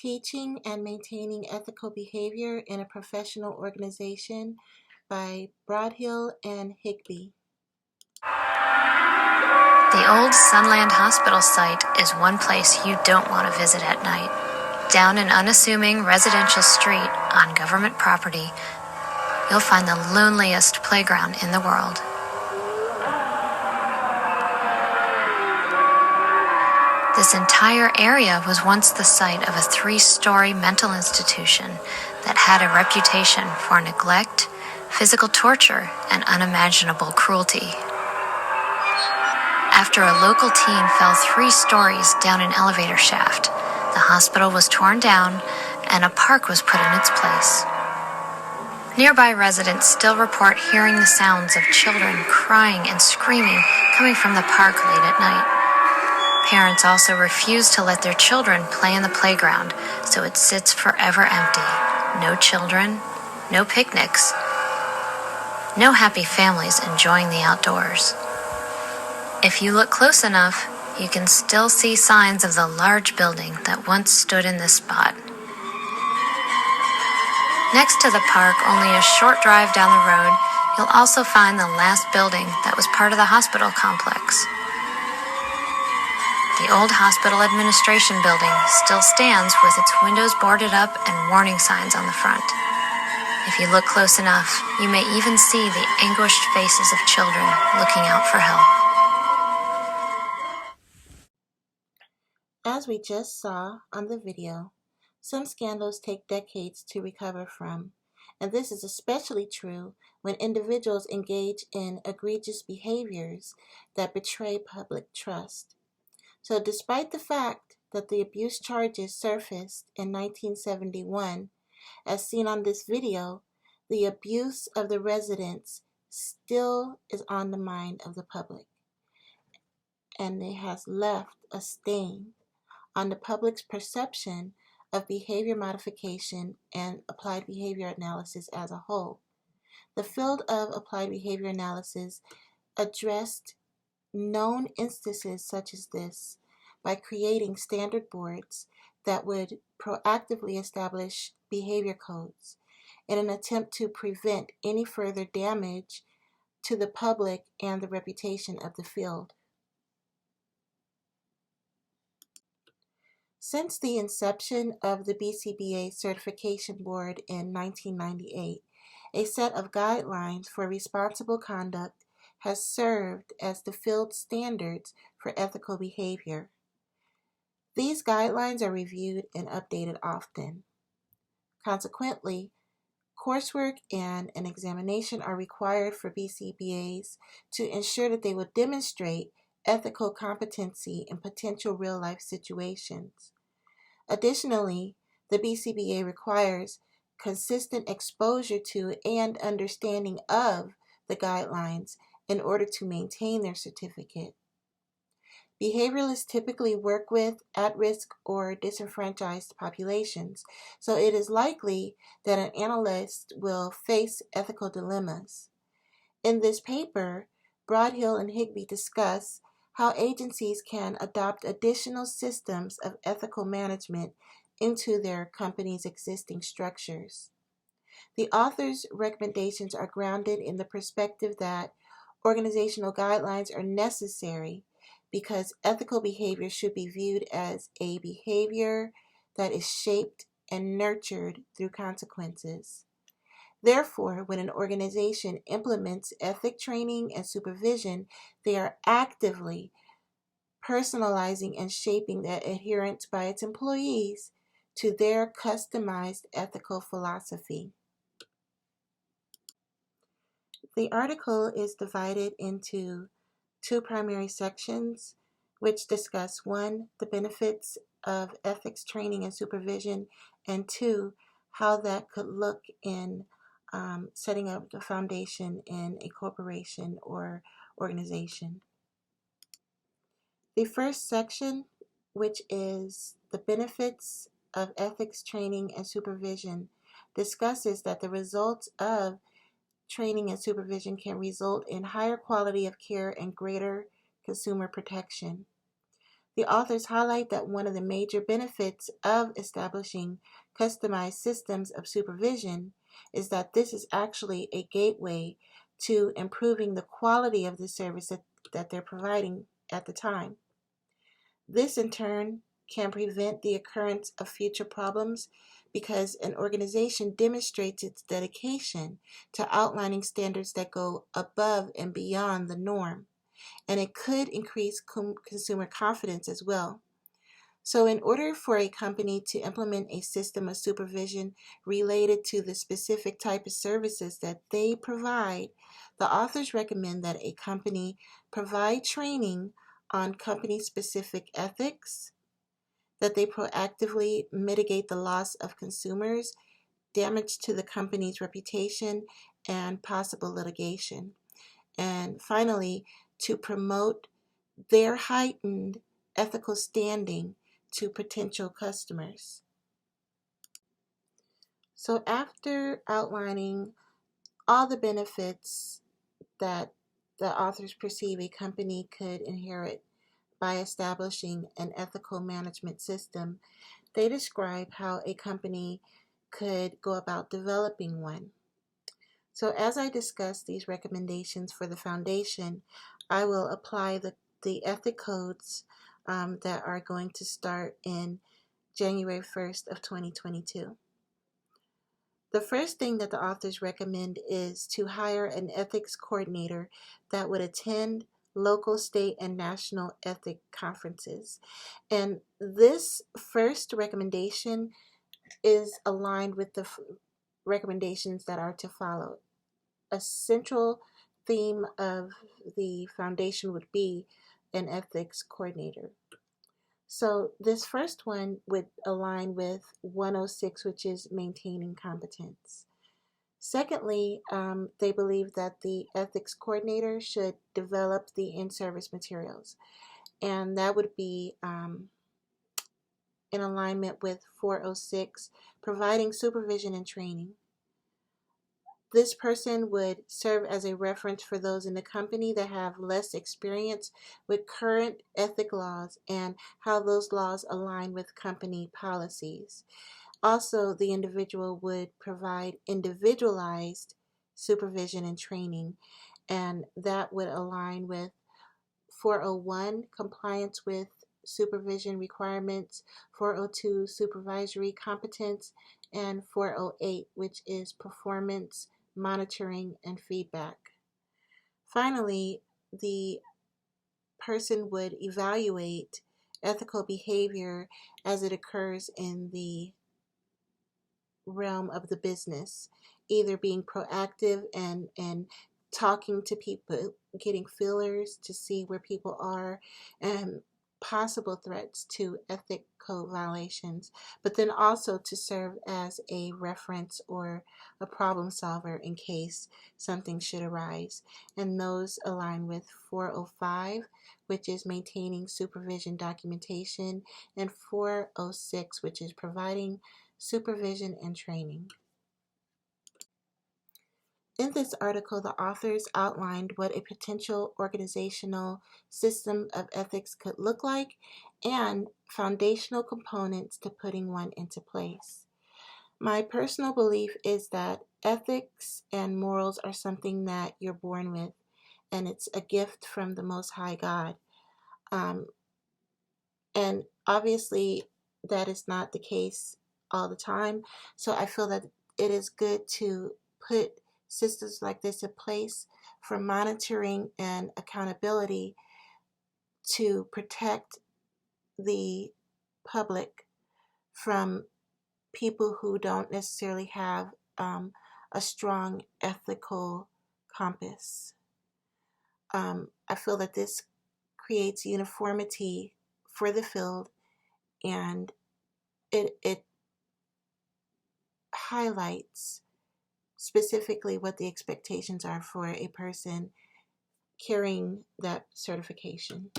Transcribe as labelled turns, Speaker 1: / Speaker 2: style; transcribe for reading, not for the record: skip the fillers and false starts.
Speaker 1: Teaching and Maintaining Ethical Behavior in a Professional Organization by Brodhead and Higbee.
Speaker 2: The old Sunland Hospital site is one place you don't want to visit at night. Down an unassuming residential street on government property, you'll find the loneliest playground in the world. This entire area was once the site of a 3-story mental institution that had a reputation for neglect, physical torture, and unimaginable cruelty. After a local teen fell 3 stories down an elevator shaft, the hospital was torn down and a park was put in its place. Nearby residents still report hearing the sounds of children crying and screaming coming from the park late at night. Parents also refuse to let their children play in the playground, so it sits forever empty. No children, no picnics, no happy families enjoying the outdoors. If you look close enough, you can still see signs of the large building that once stood in this spot. Next to the park, only a short drive down the road, you'll also find the last building that was part of the hospital complex. The old hospital administration building still stands with its windows boarded up and warning signs on the front. If you look close enough, you may even see the anguished faces of children looking out for help.
Speaker 1: As we just saw on the video, some scandals take decades to recover from, and this is especially true when individuals engage in egregious behaviors that betray public trust. So despite the fact that the abuse charges surfaced in 1971, as seen on this video, the abuse of the residents still is on the mind of the public, and it has left a stain on the public's perception of behavior modification and applied behavior analysis as a whole. The field of applied behavior analysis addressed known instances such as this by creating standard boards that would proactively establish behavior codes in an attempt to prevent any further damage to the public and the reputation of the field. Since the inception of the BCBA Certification Board in 1998, a set of guidelines for responsible conduct has served as the field standards for ethical behavior. These guidelines are reviewed and updated often. Consequently, coursework and an examination are required for BCBAs to ensure that they will demonstrate ethical competency in potential real-life situations. Additionally, the BCBA requires consistent exposure to and understanding of the guidelines in order to maintain their certificate. Behavioralists typically work with at-risk or disenfranchised populations, so it is likely that an analyst will face ethical dilemmas. In this paper, Brodhead and Higbee discuss how agencies can adopt additional systems of ethical management into their company's existing structures. The author's recommendations are grounded in the perspective that organizational guidelines are necessary because ethical behavior should be viewed as a behavior that is shaped and nurtured through consequences. Therefore, when an organization implements ethic training and supervision, they are actively personalizing and shaping the adherence by its employees to their customized ethical philosophy. The article is divided into 2 primary sections, which discuss 1, the benefits of ethics training and supervision, and 2, how that could look in setting up the foundation in a corporation or organization. The first section, which is the benefits of ethics training and supervision, discusses that the results of training and supervision can result in higher quality of care and greater consumer protection. The authors highlight that one of the major benefits of establishing customized systems of supervision is that this is actually a gateway to improving the quality of the service that they're providing at the time. This, in turn, can prevent the occurrence of future problems because an organization demonstrates its dedication to outlining standards that go above and beyond the norm, and it could increase consumer confidence as well. So in order for a company to implement a system of supervision related to the specific type of services that they provide, the authors recommend that a company provide training on company-specific ethics, that they proactively mitigate the loss of consumers, damage to the company's reputation, and possible litigation. And finally, to promote their heightened ethical standing to potential customers. So after outlining all the benefits that the authors perceive a company could inherit by establishing an ethical management system, they describe how a company could go about developing one. So as I discuss these recommendations for the foundation, I will apply the ethic codes that are going to start in January 1st of 2022. The first thing that the authors recommend is to hire an ethics coordinator that would attend local, state, and national ethic conferences. And this first recommendation is aligned with the recommendations that are to follow. A central theme of the foundation would be an ethics coordinator. So this first one would align with 106, which is maintaining competence. Secondly, they believe that the ethics coordinator should develop the in-service materials, and that would be in alignment with 406, providing supervision and training. This person would serve as a reference for those in the company that have less experience with current ethic laws and how those laws align with company policies. Also, the individual would provide individualized supervision and training, and that would align with 401, compliance with supervision requirements, 402, supervisory competence, and 408, which is performance monitoring and feedback. Finally, the person would evaluate ethical behavior as it occurs in the realm of the business, either being proactive and talking to people, getting feelers to see where people are, and possible threats to ethic code violations, but then also to serve as a reference or a problem solver in case something should arise. And those align with 405, which is maintaining supervision documentation, and 406, which is providing supervision and training. In this article, the authors outlined what a potential organizational system of ethics could look like and foundational components to putting one into place. My personal belief is that ethics and morals are something that you're born with, and it's a gift from the Most High God. And obviously, that is not the case all the time. So I feel that it is good to put systems like this in place for monitoring and accountability to protect the public from people who don't necessarily have a strong ethical compass. I feel that this creates uniformity for the field, and it highlights specifically what the expectations are for a person carrying that certification.